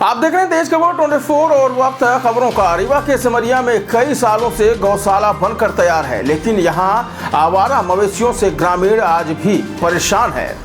आप देख रहे हैं तेज खबर 24 और वक्त है खबरों का। रीवा के सिमरिया में कई सालों से गौशाला बनकर तैयार है, लेकिन यहां आवारा मवेशियों से ग्रामीण आज भी परेशान है।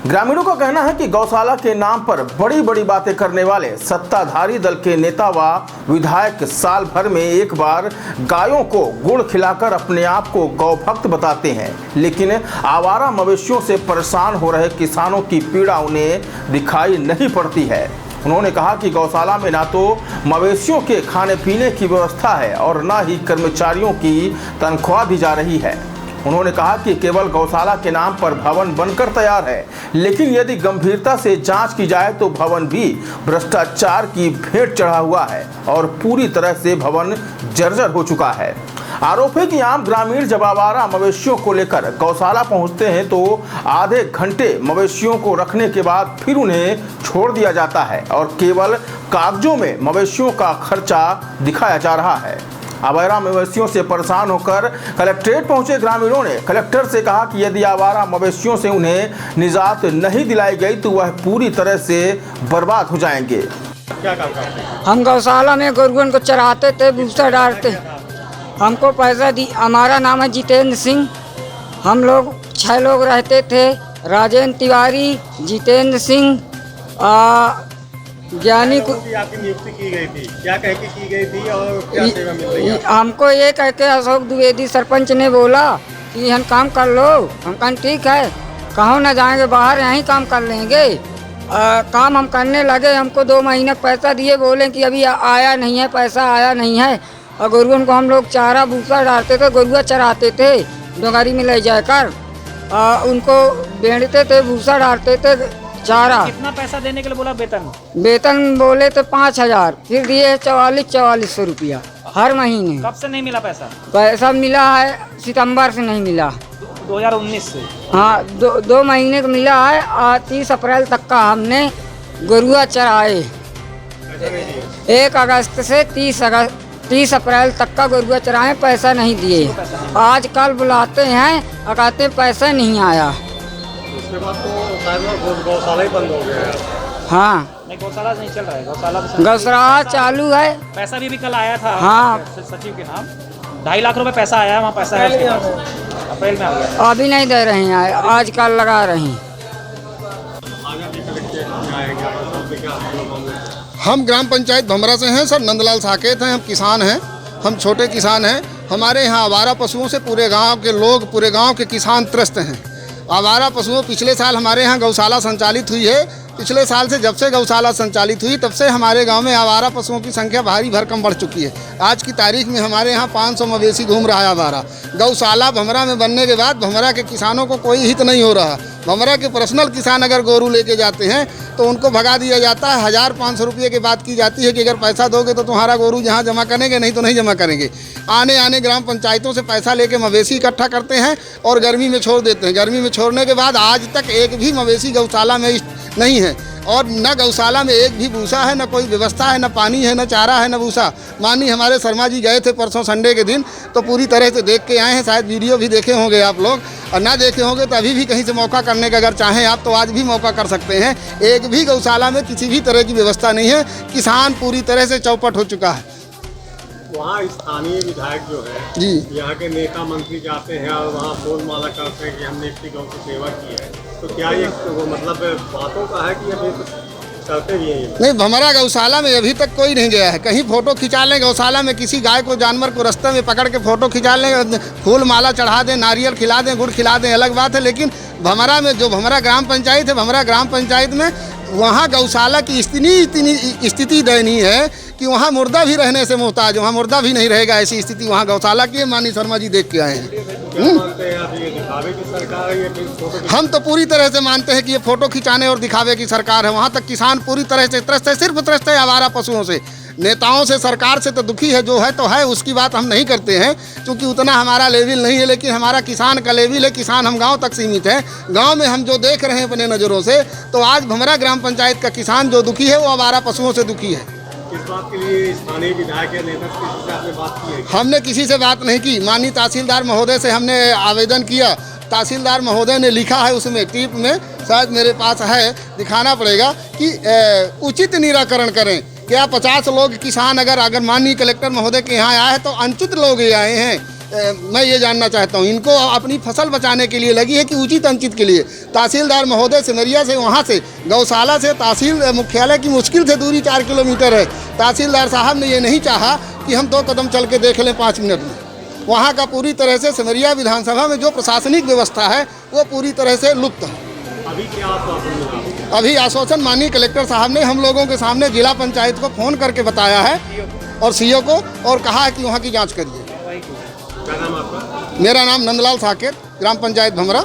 ग्रामीणों का कहना है कि गौशाला के नाम पर बड़ी बड़ी बातें करने वाले सत्ताधारी दल के नेता व विधायक साल भर में एक बार गायों को गुड़ खिलाकर अपने आप को गौभक्त बताते हैं, लेकिन आवारा मवेशियों से परेशान हो रहे किसानों की पीड़ा उन्हें दिखाई नहीं पड़ती है। उन्होंने कहा कि गौशाला में ना तो मवेशियों के खाने पीने की व्यवस्था है और ना ही कर्मचारियों की तनख्वाह दी जा रही है। उन्होंने कहा कि केवल गौशाला के नाम पर भवन बनकर तैयार है, लेकिन यदि गंभीरता से जांच की जाए तो भवन भी भ्रष्टाचार की भेंट चढ़ा हुआ है और पूरी तरह से भवन जर्जर हो चुका है। आरोप है कि आम ग्रामीण जब आवारा मवेशियों को लेकर गौशाला पहुंचते हैं तो आधे घंटे मवेशियों को रखने के बाद फिर उन्हें छोड़ दिया जाता है और केवल कागजों में मवेशियों का खर्चा दिखाया जा रहा है। आवारा मवेशियों से परेशान होकर कलेक्ट्रेट पहुंचे ग्रामीणों ने कलेक्टर से कहा कि यदि आवारा मवेशियों से उन्हें निजात नहीं दिलाई गई तो वह पूरी तरह से बर्बाद हो जाएंगे। क्या काम करते हैं? हम गौशाला में गोरुओं को चराते थे, भूसा डालते, हमको पैसा दी। हमारा नाम है जितेंद्र सिंह। हम लोग 6 लोग रहते थे, राजेंद्र तिवारी, जितेंद्र सिंह, ज्ञानी को। आपकी नियुक्ति की गई थी, क्या कह के की गई थी और क्या सेवा मिल रही है? हमको ये कह के अशोक द्विवेदी सरपंच ने बोला कि हम काम कर लो। हम कहा ठीक है, कहाँ न जाएंगे, बाहर यहीं काम कर लेंगे। काम हम करने लगे, हमको 2 महीने पैसा दिए, बोले कि अभी आया नहीं है, पैसा आया नहीं है। और गोरुओं को हम लोग चारा भूसा डालते थे, गोरुआ चराते थे डोंगारी में ले जाकर, उनको बेचते थे, भूसा डालते थे, चारा। कितना पैसा देने के लिए बोला? वेतन बोले तो 5,000, फिर दिए 4400 रुपया हर महीने। कब से नहीं मिला पैसा? पैसा मिला है सितंबर से नहीं मिला, 2019 से। हाँ, 2 महीने का मिला है। 30 अप्रैल तक का हमने गोरुआ चराए। 1 अगस्त से 30 अप्रैल तक का गोरुआ चराए, पैसा नहीं दिए। आज कल बुलाते हैं और कहते पैसा नहीं आया। उसके बाद तो गौशाला ही बंद हो गया है। हाँ, नहीं, गौशाला नहीं चल रहा है, गौशाला चालू है। पैसा भी कल आया था। हाँ, सचिव के नाम 2.5 लाख रुपए पैसा आया है, वहाँ पैसा है उसके पास। अप्रैल में आ गया। अभी नहीं दे रहे हैं, आज कल लगा रहे हैं। हम ग्राम पंचायत भमरा से हैं सर, नंदलाल साकेत हैं। हम किसान हैं, हम छोटे किसान हैं। हमारे यहाँ आवारा पशुओं से पूरे गांव के लोग, पूरे गांव के किसान त्रस्त हैं। आवारा पशुओं, पिछले साल हमारे यहाँ गौशाला संचालित हुई है। पिछले साल से जब से गौशाला संचालित हुई तब से हमारे गांव में आवारा पशुओं की संख्या भारी भरकम बढ़ चुकी है। आज की तारीख में हमारे यहाँ 500 मवेशी घूम रहा है आवारा। गौशाला भमरा में बनने के बाद भमरा के किसानों को कोई हित नहीं हो रहा। भमरा के पर्सनल किसान अगर गोरू लेके जाते हैं तो उनको भगा दिया जाता है। 1500 रुपये की बात की जाती है कि अगर पैसा दोगे तो तुम्हारा गोरू जहाँ जमा करेंगे, नहीं तो नहीं जमा करेंगे। आने ग्राम पंचायतों से पैसा लेके मवेशी इकट्ठा करते हैं और गर्मी में छोड़ देते हैं। गर्मी में छोड़ने के बाद आज तक एक भी मवेशी गौशाला में नहीं है और न गौशाला में एक भी भूसा है, न कोई व्यवस्था है, न पानी है, न चारा है, न भूसा। माननीय हमारे शर्मा जी गए थे परसों संडे के दिन, तो पूरी तरह से देख के आए हैं। शायद वीडियो भी देखे होंगे आप लोग, और ना देखे होंगे तो अभी भी कहीं से मौका करने का अगर चाहें आप तो आज भी मौका कर सकते हैं। एक भी गौशाला में किसी भी तरह की व्यवस्था नहीं है। किसान पूरी तरह से चौपट हो चुका है। वहाँ स्थानीय विधायक जो है जी, यहाँ के नेता मंत्री जाते हैं और वहाँ फूल माला करते हैं कि हमने इतनी गौ की सेवा की है, तो क्या ये वो मतलब बातों का है कि अभी करते भी हैं? नहीं, भमरा गौशाला में अभी तक कोई नहीं गया है। कहीं फ़ोटो खिंचा लें गौशाला में, किसी गाय को, जानवर को रास्ते में पकड़ के फ़ोटो खिंचा लें, फूल माला चढ़ा दें, नारियल खिला दें, गुड़ खिला दें, अलग बात है। लेकिन भमरा में जो भमरा ग्राम पंचायत है, भमरा ग्राम पंचायत में वहाँ गौशाला की इतनी स्थिति दयनीय है कि वहाँ मुर्दा भी रहने से मोहताज, वहाँ मुर्दा भी नहीं रहेगा, ऐसी स्थिति वहाँ गौशाला की है। माननीय शर्मा जी देख के आए हैं। दिखावे की सरकार है ये? हम तो पूरी तरह से मानते हैं कि ये फोटो खिंचाने और दिखावे की सरकार है। वहाँ तक किसान पूरी तरह से त्रस्त है, सिर्फ त्रस्त है आवारा पशुओं से। नेताओं से, सरकार से तो दुखी है, जो है तो है, उसकी बात हम नहीं करते हैं क्योंकि उतना हमारा लेवल नहीं है। लेकिन हमारा किसान का लेवल है, किसान हम गांव तक सीमित है। गांव में हम जो देख रहे हैं अपने नज़रों से, तो आज भमरा ग्राम पंचायत का किसान जो दुखी है वो आवारा पशुओं से दुखी है। इस बात के लिए स्थानीय विधायक या नेता किसी से आपने बात की है? हमने किसी से बात नहीं की। माननीय तहसीलदार महोदय से हमने आवेदन किया तहसीलदार महोदय ने लिखा है उसमें टिप में, शायद मेरे पास है, दिखाना पड़ेगा कि उचित निराकरण करें। क्या 50 लोग किसान अगर माननीय कलेक्टर महोदय के यहाँ आए हैं तो अनुचित लोग ही आए हैं? मैं ये जानना चाहता हूँ। इनको अपनी फसल बचाने के लिए लगी है कि उचित अनुचित के लिए? तहसीलदार महोदय सिमरिया से, वहाँ से गौशाला से तहसील मुख्यालय की मुश्किल से दूरी 4 किलोमीटर है। तहसीलदार साहब ने ये नहीं चाहा कि हम 2 कदम चल के देख लें 5 मिनट में। वहाँ का पूरी तरह से सिमरिया विधानसभा में जो प्रशासनिक व्यवस्था है वो पूरी तरह से लुप्त है। अभी क्या आश्वासन मिला? अभी आश्वासन माननीय कलेक्टर साहब ने हम लोगों के सामने जिला पंचायत को फ़ोन करके बताया है और सीओ को, और कहा है कि वहाँ की जाँच करिए। क्या नाम आपका? मेरा नाम नंदलाल साकेत, ग्राम पंचायत भमरा।